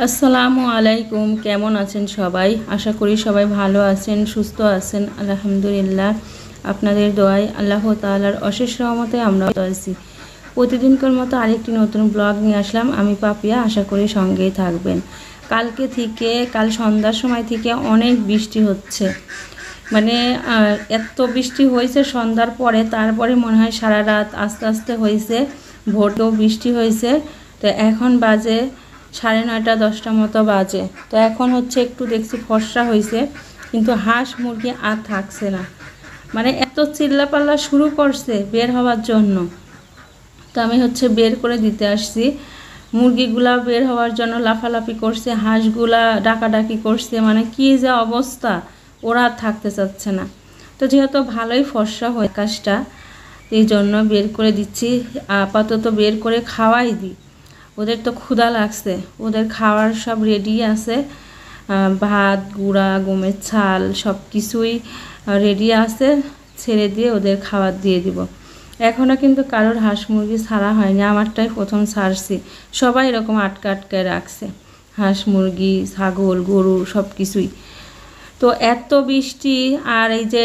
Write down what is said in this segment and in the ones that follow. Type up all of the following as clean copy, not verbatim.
আসসালামু আলাইকুম। কেমন আছেন সবাই? আশা করি সবাই ভালো আছেন, সুস্থ আছেন। আলহামদুলিল্লাহ, আপনাদের দোয়ায় আল্লাহ তাআলার অশেষ রহমতে আমরা আছি। প্রতিদিনকার মতো আরেকটি নতুন ব্লগ নিয়ে আসলাম। আমি পাপিয়া, আশা করি সঙ্গেই থাকবেন। কাল সন্ধ্যার সময় থেকে অনেক বৃষ্টি হচ্ছে, মানে এত বৃষ্টি হয়েছে সন্ধ্যার পরে, তারপরে মনে হয় সারা রাত আস্তে আস্তে হয়েছে, ভোরেও বৃষ্টি হয়েছে। তো এখন বাজে 9:30 10টা মতো বাজে। তো এখন হচ্ছে একটু দেখছি ফর্সা হয়েছে, কিন্তু হাঁস মুরগি আর থাকছে না, মানে এত চিল্লাপাল্লা শুরু করছে বের হওয়ার জন্য। তো আমি হচ্ছে বের করে দিতে আসছি। মুরগিগুলা বের হওয়ার জন্য লাফালাফি করছে, হাঁসগুলা ডাকাডাকি করছে, মানে কি যে অবস্থা, ওরা আর থাকতে চাচ্ছে না। তো যেহেতু ভালোই ফর্সা হয় কাজটা, এই জন্য বের করে দিচ্ছি। আপাতত বের করে খাওয়াই দিই, ওদের তো ক্ষুধা লাগছে। ওদের খাওয়ার সব রেডি আছে, ভাত, গুঁড়া, গমের ছাল সব কিছুই রেডি আছে। ছেড়ে দিয়ে ওদের খাবার দিয়ে দিব। এখনও কিন্তু কারোর হাঁস মুরগি ছাড়া হয়নি, আমারটাই প্রথম ছাড়ছি। সবাই এরকম আটকায় রাখছে, হাঁস মুরগি, ছাগল, গরু সব কিছুই। তো এত বৃষ্টি আর এই যে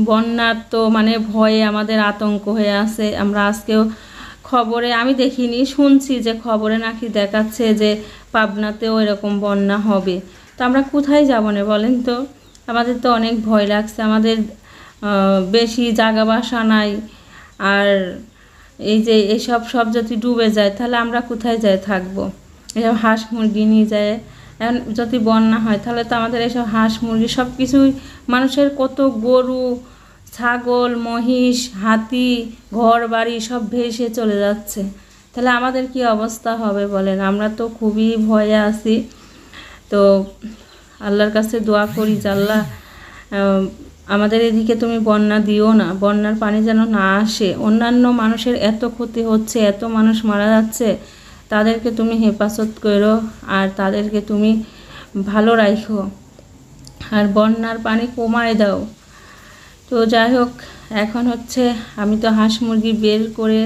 বন্যার তো মানে ভয়ে আমাদের আতঙ্ক হয়ে আছে। আমরা আজকেও খবরে, আমি দেখিনি, শুনছি যে খবরে নাকি দেখাচ্ছে যে পাবনাতেও এরকম বন্যা হবে। তো আমরা কোথায় যাব না বলেন তো? আমাদের তো অনেক ভয় লাগছে। আমাদের বেশি জায়গা বাসা নাই, আর এই যে এসব সব যদি ডুবে যায় তাহলে আমরা কোথায় যাই থাকবো? এসব হাঁস মুরগি নিয়ে যায়, এখন যদি বন্যা হয় তাহলে তো আমাদের এসব হাঁস মুরগি সব কিছুই, মানুষের কত গরু, ছাগল, মহিষ, হাতি, ঘর বাড়ি সব ভেসে চলে যাচ্ছে। তাহলে আমাদের কি অবস্থা হবে বলেন? আমরা তো খুবই ভয়ে আছি। তো আল্লাহর কাছে দোয়া করি যে আল্লাহ, আমাদের এদিকে তুমি বন্যা দিও না, বন্যার পানি যেন না আসে। অন্যান্য মানুষের এত ক্ষতি হচ্ছে, এত মানুষ মারা যাচ্ছে, তাদেরকে তুমি হেফাজত করো আর তাদেরকে তুমি ভালো রাখো, আর বন্যার পানি কমায় দাও। তো যাই হোক, এখন হচ্ছে আমি তো হাঁস মুরগি বের করে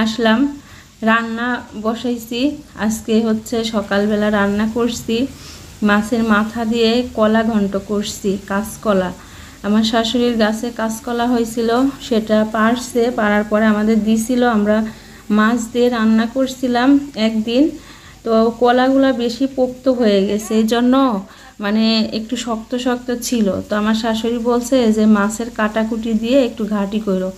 আসলাম, রান্না বসাইছি। আজকে হচ্ছে সকালবেলা রান্না করছি, মাছের মাথা দিয়ে কলা ঘন্ট করছি, কাঁচকলা। আমার শাশুড়ির গাছে কাঁচকলা হয়েছিল, সেটা পাড়ার পরে আমাদের দিছিল, আমরা মাছ দিয়ে রান্না করছিলাম একদিন। তো কলাগুলা বেশি পোক্ত হয়ে গেছে, এই জন্য মানে একটু শক্ত শক্ত ছিল। তো আমার শাশুড়ি বলছে যে মাছের কাটাকুটি দিয়ে একটু ঘাটি করো,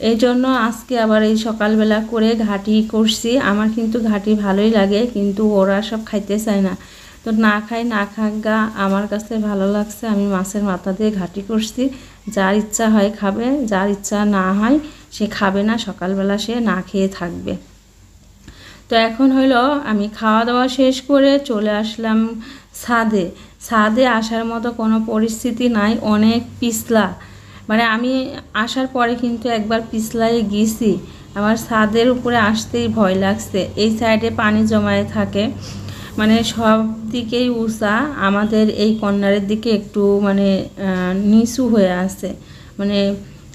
এই জন্য আজকে আবার এই সকালবেলা করে ঘাটি করছি। আমার কিন্তু ঘাটি ভালোই লাগে, কিন্তু ওরা সব খাইতে চায় না। তো না খাক গা, আমার কাছে ভালো লাগছে, আমি মাছের মাথা দিয়ে ঘাটি করছি। যার ইচ্ছা হয় খাবে, যার ইচ্ছা না হয় সে খাবে না, সকালবেলা সে না খেয়ে থাকবে। তো এখন হলো আমি খাওয়া দাওয়া শেষ করে চলে আসলাম ছাদে আসার মতো কোনো পরিস্থিতি নাই, অনেক পিছলা। মানে আমি আসার পরে কিন্তু একবার পিছলায় গেছি, আমার ছাদের উপরে আসতেই ভয় লাগছে। এই সাইডে পানি জমায়ে থাকে, মানে সব দিকেই উঁচা, আমাদের এই কর্নারের দিকে একটু মানে নিচু হয়ে আছে, মানে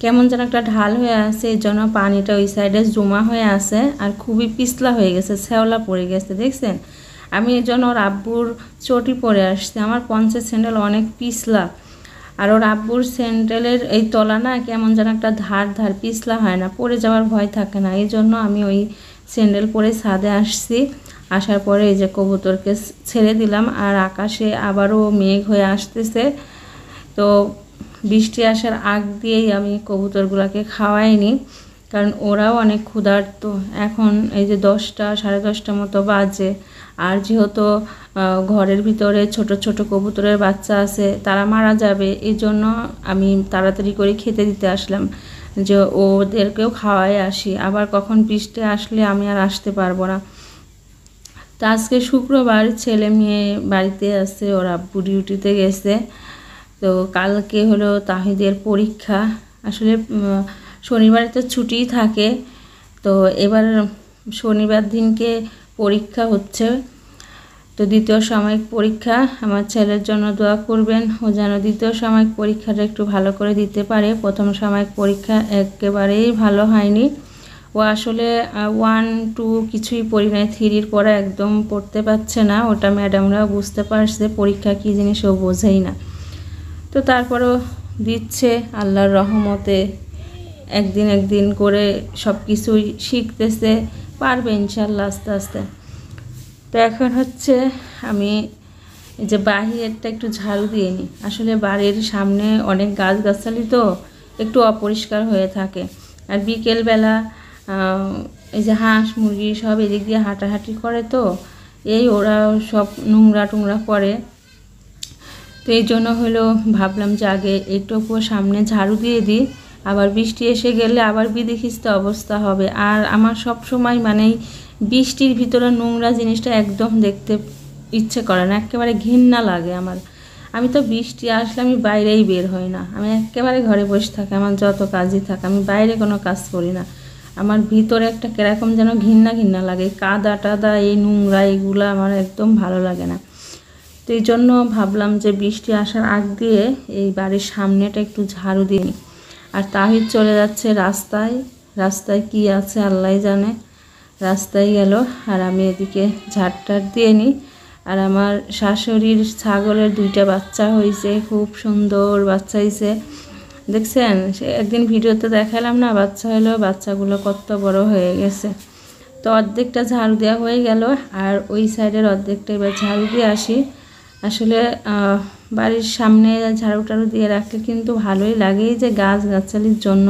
কেমন যেন একটা ঢাল হয়ে আছে, এই জন্য পানিটা ওই সাইডে জমা হয়ে আছে আর খুবই পিছলা হয়ে গেছে, শ্যাওলা পড়ে গেছে, দেখছেন? আমি এই জন্য ওর আব্বুর চটি পরে আসছি। আমার পঞ্চের স্যান্ডেল অনেক পিছলা, আর ওর আব্বুর স্যান্ডেলের এই তলা না কেমন যেন একটা ধার পিছলা হয় না, পড়ে যাওয়ার ভয় থাকে না, এই জন্য আমি ওই স্যান্ডেল পরে ছাদে আসছি। আসার পরে এই যে কবুতরকে ছেড়ে দিলাম, আর আকাশে আবারও মেঘ হয়ে আসতেছে। তো বৃষ্টি আসার আগ দিয়েই আমি কবুতরগুলোকে খাওয়াইনি, কারণ ওরাও অনেক ক্ষুধার্ত। এখন এই যে 10টা 10:30 মতো বাজে, আর যেহেতু ঘরের ভিতরে ছোট ছোট কবুতরের বাচ্চা আছে, তারা মারা যাবে, এই জন্য আমি তাড়াতাড়ি করে খেতে দিতে আসলাম, যে ওদেরকেও খাওয়াই আসি, আবার কখন বৃষ্টি আসলে আমি আর আসতে পারবো না। তো আজকে শুক্রবার, ছেলে মেয়ে বাড়িতে আছে, ওর আব্বু ডিউটিতে গেছে। তো কালকে হলো তাহিদের পরীক্ষা, আসলে শনিবারে তো ছুটিই থাকে, তো এবার শনিবার দিনকে পরীক্ষা হচ্ছে। তো দ্বিতীয় সাময়িক পরীক্ষা, আমার ছেলের জন্য দোয়া করবেন, ও যেন দ্বিতীয় সাময়িক পরীক্ষাটা একটু ভালো করে দিতে পারে। প্রথম সাময়িক পরীক্ষা একেবারেই ভালো হয়নি, ও আসলে 1 2 কিছুই পড়ি নাই, 3-র পড়া একদম পড়তে পারছে না। ওটা ম্যাডামরা বুঝতে পারছে, পরীক্ষা কী জিনিস ও বোঝেই না। তো তারপরও দিচ্ছে আল্লাহর রহমতে, একদিন একদিন করে সব কিছুই শিখতেছে, পারবে ইনশাল্লাহ আস্তে আস্তে। তো এখন হচ্ছে আমি এই যে বাহিরেরটা একটু ঝাড়ু দিয়ে নিই। আসলে বাড়ির সামনে অনেক গাছগাছালি তো একটু অপরিষ্কার হয়ে থাকে। আর বিকেলবেলা এই যে হাঁস মুরগি সব এদিক দিয়ে হাঁটাহাঁটি করে, তো এই ওরা সব নোংরা টোংরা করে। তো এই জন্য হলো ভাবলাম যে আগে এইটুকু সামনে ঝাড়ু দিয়ে দিই, আবার বৃষ্টি এসে গেলে আবার বিধিখিস্ত অবস্থা হবে। আর আমার সব সময় মানে বৃষ্টির ভিতরে নোংরা জিনিসটা একদম দেখতে ইচ্ছে করে না, একেবারে ঘৃণা লাগে আমার। আমি তো বৃষ্টি আসলে আমি বাইরেই বের হই না, আমি একেবারে ঘরে বসে থাকি, আমার যত কাজই থাকে, আমি বাইরে কোনো কাজ করি না। আমার ভিতরে একটা কিরকম যেন ঘৃণা লাগে, কাদা টাদা এই নোংরা এগুলো আমার একদম ভালো লাগে না। তো এই জন্য ভাবলাম যে বৃষ্টি আসার আগ দিয়ে এই বাড়ির সামনেটা একটু ঝাড়ু দিয়ে নিই। আর তাহিদ চলে যাচ্ছে রাস্তায়, রাস্তায় কি আছে আল্লাহ জানে, রাস্তায় গেল। আর আমি এদিকে ঝাড়টার দিয়ে নিই। আর আমার শাশুড়ির ছাগলের 2টা বাচ্চা হয়েছে, খুব সুন্দর বাচ্চা হয়েছে, দেখছেন? সে একদিন ভিডিওতে দেখালাম না, বাচ্চা হলো, বাচ্চাগুলো কত বড় হয়ে গেছে। তো অর্ধেকটা ঝাড়ু দেওয়া হয়ে গেল, আর ওই সাইডের অর্ধেকটা এবার ঝাড়ু দিয়ে আসি। আসলে বাড়ির সামনে ঝাড়ু টাড়ু দিয়ে রাখলে কিন্তু ভালোই লাগে, যে গাছগাছালির জন্য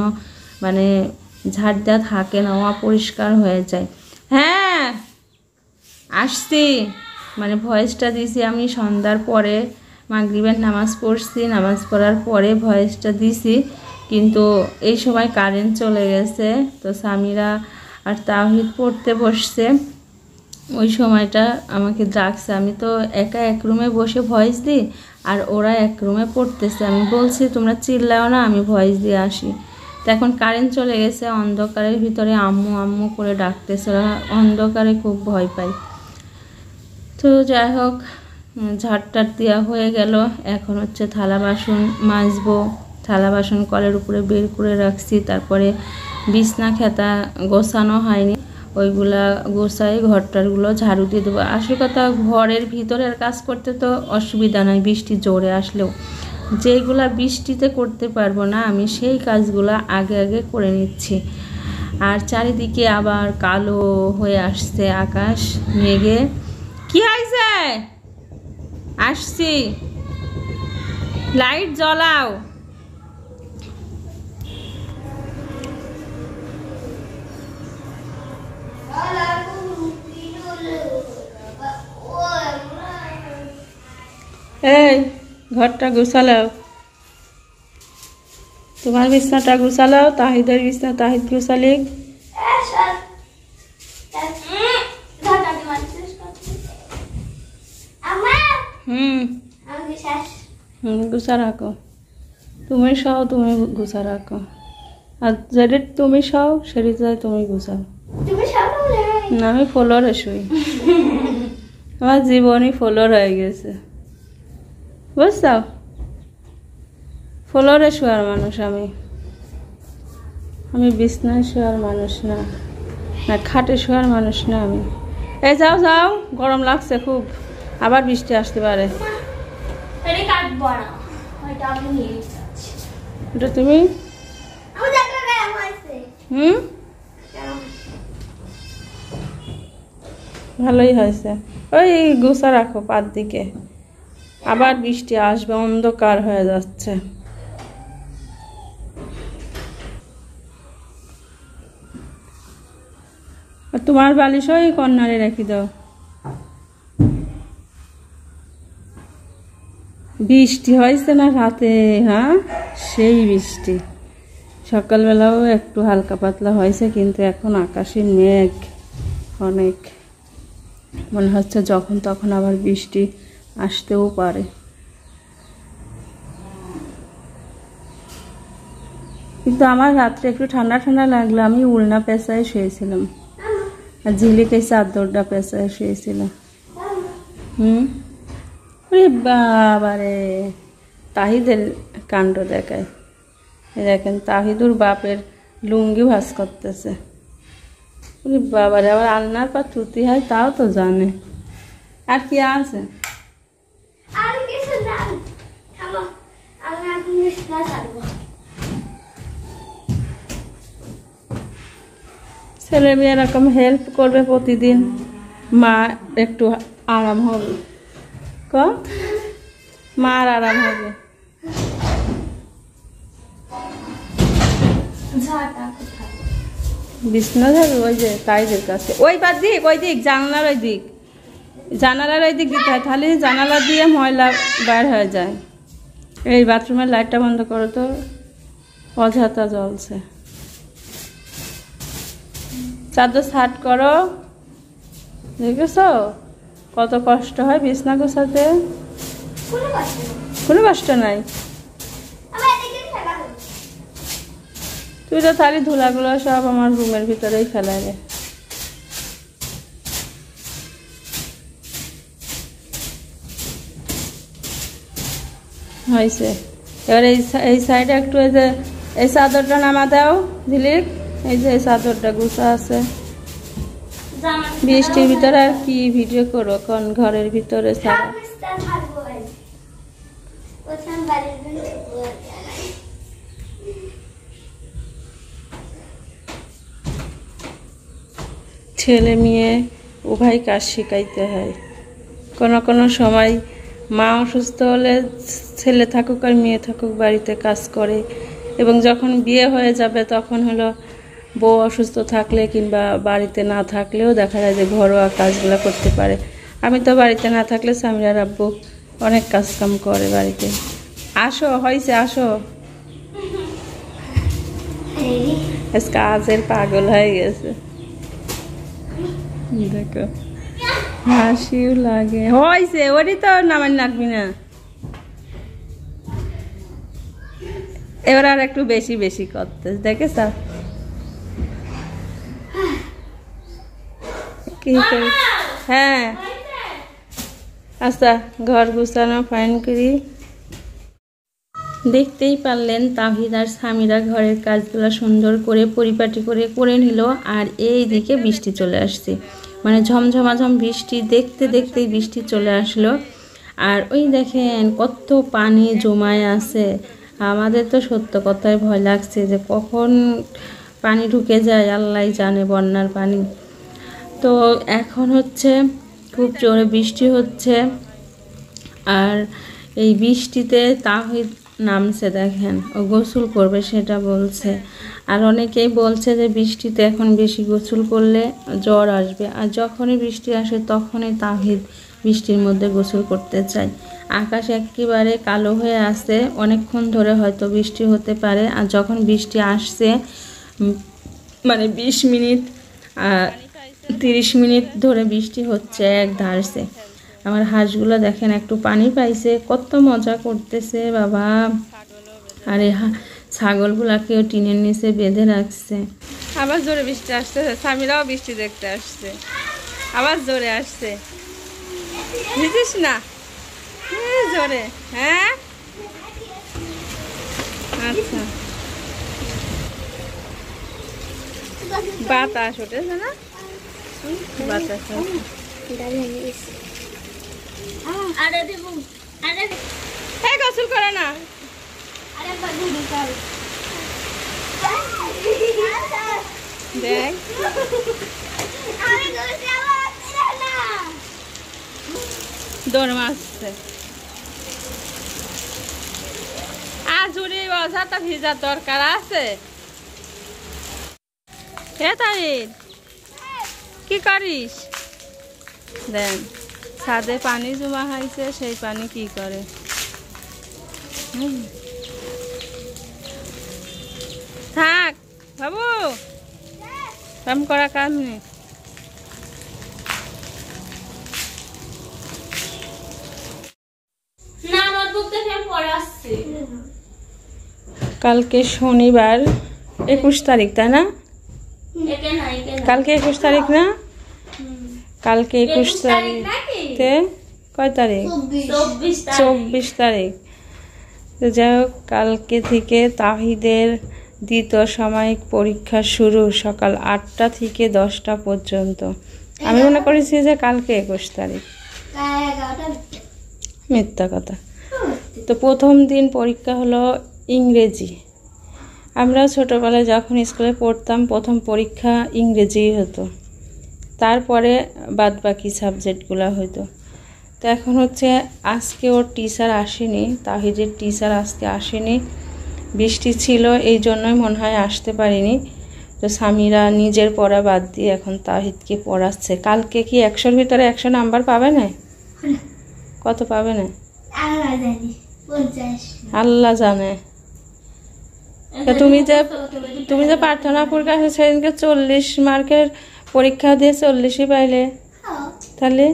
মানে ঝাড় দেওয়া থাকে না, অপরিষ্কার হয়ে যায়। হ্যাঁ আসছি, মানে ভয়েসটা দিছি আমি সন্ধ্যার পরে, মাগরিবের নামাজ পড়ছি, নামাজ পড়ার পরে ভয়েসটা দিছি, কিন্তু এই সময় কারেন্ট চলে গেছে। তো সামিরা আর তাওহিদ পড়তে বসছে, ওই সময়টা আমাকে ডাকছে। আমি তো একা এক রুমে বসে ভয়েস দিই, আর ওরা এক রুমে পড়তেছে। আমি বলছি তোমরা চিল্লাও না, আমি ভয়েস দিয়ে আসি। তো এখন কারেন্ট চলে গেছে, অন্ধকারের ভিতরে আম্মু আম্মু করে ডাকতেছে, ওরা অন্ধকারে খুব ভয় পায়। তো যাই হোক, ঝাড়টার দেওয়া হয়ে গেল। এখন হচ্ছে থালা বাসন মাজবো। থালা বাসন কলের উপরে বের করে রাখছি, তারপরে বিছনা খেতা গোছানো হয়নি, ওইগুলা গোছাই, ঘরটারগুলো ঝাড়ু দিয়ে দেবো। আসল কথা, ঘরের ভিতরের কাজ করতে তো অসুবিধা নাই বৃষ্টি জোরে আসলেও, যেগুলা বৃষ্টিতে করতে পারবো না আমি সেই কাজগুলা আগে আগে করে নিচ্ছি। আর চারিদিকে আবার কালো হয়ে আসছে আকাশ মেঘে। কি হয়েছে? আসছি, লাইট জ্বলাও। এই ঘরটা গুছালাও, তোমার বিছনাটা গুছালাও, তাহিদের বিছনা তাহিদ গুছালিক। গুছা রাখো, তুমি সও, তুমি গুছা রাখো। আর যেটা তুমি সও সেটা তুমি গুছাও। না আমি ফ্লোরে শুই, আমার জীবনই ফ্লোর হয়ে গেছে, বুঝছো? ফ্লোরে শোয়ার মানুষ আমি বিছনায় শোয়ার মানুষ না, না খাটে শোয়ার মানুষ না আমি। এই যাও যাও, গরম লাগছে খুব, আবার বৃষ্টি আসতে পারে। ওটা তুমি ভালোই হয়েছে। ওই গোছা রাখো পার দিকে, আবার বৃষ্টি আসবে, অন্ধকার হয়ে যাচ্ছে। তোমার বালিশ ওই কর্নারে রেখে দাও। বৃষ্টি হয়েছে না রাতে? হ্যাঁ সেই বৃষ্টি, সকালবেলাও একটু হালকা পাতলা হয়েছে, কিন্তু এখন আকাশে মেঘ অনেক, মনে হচ্ছে যখন তখন আবার বৃষ্টি আসতেও পারে। কিন্তু আমার রাত্রে একটু ঠান্ডা ঠান্ডা লাগলো, আমি উলনা পেঁচায় শুয়েছিলাম, আর ঝিলিকে চাদরটা পেঁচায় শুয়েছিলাম। ওরে বাবারে, তাহিদের কাণ্ড দেখায়। দেখেন তাহিদুর বাপের লুঙ্গি ভাঁজ করতেছে। বাবারে, আবার আলনার পর ত্রুটি হয় তাও তো জানে। আর কি আছে? ছেলে মেয়ে এরকম হেল্প করবে প্রতিদিন, মা একটু আরাম হবে। মার আরাম হবে। বিছনা যাবে ওই যে তাইদের কাছে, ওই পার দিক, ওই দিক জানালার ওই দিক, জানালার ওই দিক দিতে হয়, তাহলে জানালা দিয়ে ময়লা বের হয়ে যায়। এই বাথরুমের লাইটটা বন্ধ করো তো, অযথা জ্বলছে। চাদর ছাট করো, দেখেছো কত কষ্ট হয় বিছনা গোছাতে? কোনো কষ্ট নাই। তুই তো তাহলে ধুলাগুলো সব আমার রুমের ভিতরেই ফেলাইলে। হয়েছে। এবার এই সাইডে একটু এই যে এই চাদরটা নামা দাও ঝিলিক, এই যে এই চাদরটা গুছা আছে। বৃষ্টির ভিতরে আর কি ভিডিও করো, কোন ঘরের ভিতরে ছাড়া। ছেলে মেয়ে উভয় কাজ শিখাইতে হয়। কোনো কোনো সময় মা অসুস্থ হলে ছেলে থাকুক আর মেয়ে থাকুক বাড়িতে কাজ করে, এবং যখন বিয়ে হয়ে যাবে তখন হলো বউ অসুস্থ থাকলে কিংবা বাড়িতে না থাকলেও দেখা যায় যে ঘরোয়া কাজগুলো করতে পারে। আমি তো বাড়িতে না থাকলে সামিরার আব্বু অনেক কাজ কাম করে বাড়িতে। আসো, হয়েছে, আসো। কাজের পাগল হয়ে গেছে, দেখো হাসিও লাগে। হয়েছে, ওরই তো নামান লাগবি না। এবার আর একটু বেশি বেশি করতে দেখেছ কি? হ্যাঁ, আচ্ছা ঘর গুছানো ফাইন করি। দেখতেই পারলেন তাহিদ আর সামিরা ঘরের কাজগুলো সুন্দর করে পরিপাটি করে নিল। আর এই দিকে বৃষ্টি চলে আসছে, মানে ঝমঝমাঝম বৃষ্টি, দেখতে দেখতেই বৃষ্টি চলে আসলো। আর ওই দেখেন কত পানি জমায় আছে। আমাদের তো সত্য কথায় ভয় লাগছে যে কখন পানি ঢুকে যায় আল্লাহ জানে, বন্যার পানি। তো এখন হচ্ছে খুব জোরে বৃষ্টি হচ্ছে, আর এই বৃষ্টিতে তাহিদ নামছে, দেখেন ও গোসল করবে সেটা বলছে। আর অনেকেই বলছে যে বৃষ্টিতে এখন বেশি গোসল করলে জ্বর আসবে, আর যখনই বৃষ্টি আসে তখনই তাহিদ বৃষ্টির মধ্যে গোসল করতে চায়। আকাশ একেবারে কালো হয়ে আসে, অনেকক্ষণ ধরে হয়তো বৃষ্টি হতে পারে। আর যখন বৃষ্টি আসছে মানে 20 মিনিট 30 মিনিট ধরে বৃষ্টি হচ্ছে এক ধারসে। আমার হাঁসগুলো দেখেন একটু পানি পাইছে, কত মজা করতেছে বাবা। আর এই ছাগলগুলাকেও টিনের নিচে বেঁধে রাখছে। আবার জোরে বৃষ্টি আসতেছে, সামিরাও বৃষ্টি দেখতে আসছে, আবার জোরে আসছে। বুঝিস না জোরে? হ্যাঁ, আচ্ছা। বাতাস উঠেছে না? বাতাস গোসল করে না। দেখ দৌড় মারছে। আজ উড়ে অযথা ভিজার দরকার আছে? কি করিস? দেন ছাদে পানি জমা হয়েছে, সেই পানি কি করে? থাক বাবু, কাম করা কাজ নেই। কালকে শনিবার 21 তারিখ, তাই না? কালকে 21 তারিখ না? কালকে 21 তারিখে কয় তারিখ? 24 তারিখ। তো যাই হোক, কালকে থেকে তাহিদের দ্বিতীয় সাময়িক পরীক্ষা শুরু সকাল 8টা থেকে 10টা পর্যন্ত। আমি মনে করেছি যে কালকে 21 তারিখ, মিথ্যা কথা। তো প্রথম দিন পরীক্ষা হলো ইংরেজি। আমরা ছোটোবেলায় যখন স্কুলে পড়তাম প্রথম পরীক্ষা ইংরেজিই হতো, তারপরে বাদ বাকি সাবজেক্টগুলো হতো। তো এখন হচ্ছে আজকে ওর টিচার আসেনি, তাহিদের টিচার আজকে আসেনি, বৃষ্টি ছিল এই জন্যই মনে হয় আসতে পারিনি। তো সামিরা নিজের পড়া বাদ দিয়ে এখন তাহিদকে পড়াচ্ছে। কালকে কি 100-র ভিতরে 100 নাম্বার পাবে না? কত পাবে না আল্লাহ জানে। তুমি যে প্রার্থনাপুর কাছে সেদিনকে 40 মার্কের পরীক্ষা দিয়ে 40ই পাইলে, তাহলে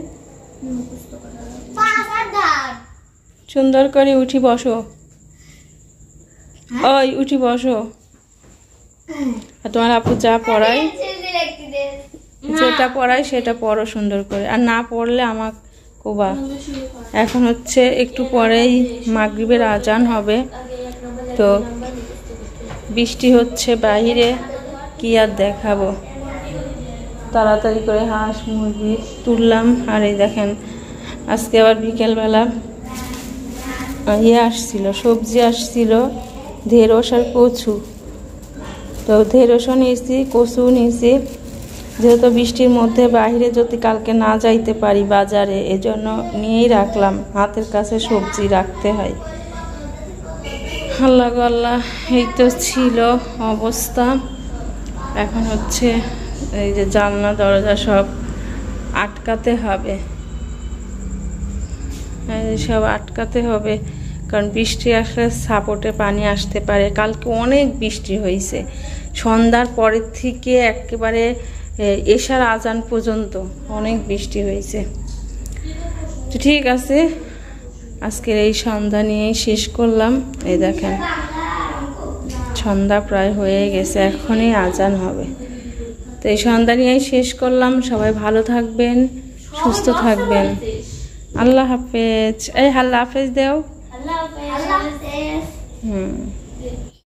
সুন্দর করে উঠি বসো, ওই উঠি বসো। আর তোমার আপু যা পড়ায়, যেটা পড়ায় সেটা পড়ো সুন্দর করে, আর না পড়লে আমাক কোবা। এখন হচ্ছে একটু পরেই মাগরিবের আজান হবে। তো বৃষ্টি হচ্ছে বাইরে, কি আর দেখাবো। তাড়াতাড়ি করে হাঁস মুরগি তুললাম। আর এই দেখেন আজকে আবার বিকেলবেলা আসছিল, সবজি আসছিল, ঢেঁড়স আর কচু। তো ঢেঁড়সও নিয়েছি, কচু নিয়েছি, যেহেতু বৃষ্টির মধ্যে বাইরে যদি কালকে না যাইতে পারি বাজারে, এজন্য নিয়েই রাখলাম, হাতের কাছে সবজি রাখতে হয়। আল্লাহ গো আল্লাহ, এই তো ছিল অবস্থা। এখন হচ্ছে এই যে জানলা দরজা সব আটকাতে হবে, সব আটকাতে হবে, কারণ বৃষ্টি আসলে সাপোর্টে পানি আসতে পারে। কালকে অনেক বৃষ্টি হয়েছে, সন্ধ্যার পরের থেকে একেবারে এশার আজান পর্যন্ত অনেক বৃষ্টি হয়েছে। তো ঠিক আছে, আজকের এই সন্ধ্যা নিয়েই শেষ করলাম। এই দেখেন সন্ধ্যা প্রায় হয়ে গেছে, এখনই আজান হবে। তো এই সন্ধ্যা নিয়েই শেষ করলাম। সবাই ভালো থাকবেন, সুস্থ থাকবেন। আল্লাহ হাফেজ। এই আল্লাহ হাফেজ দেও।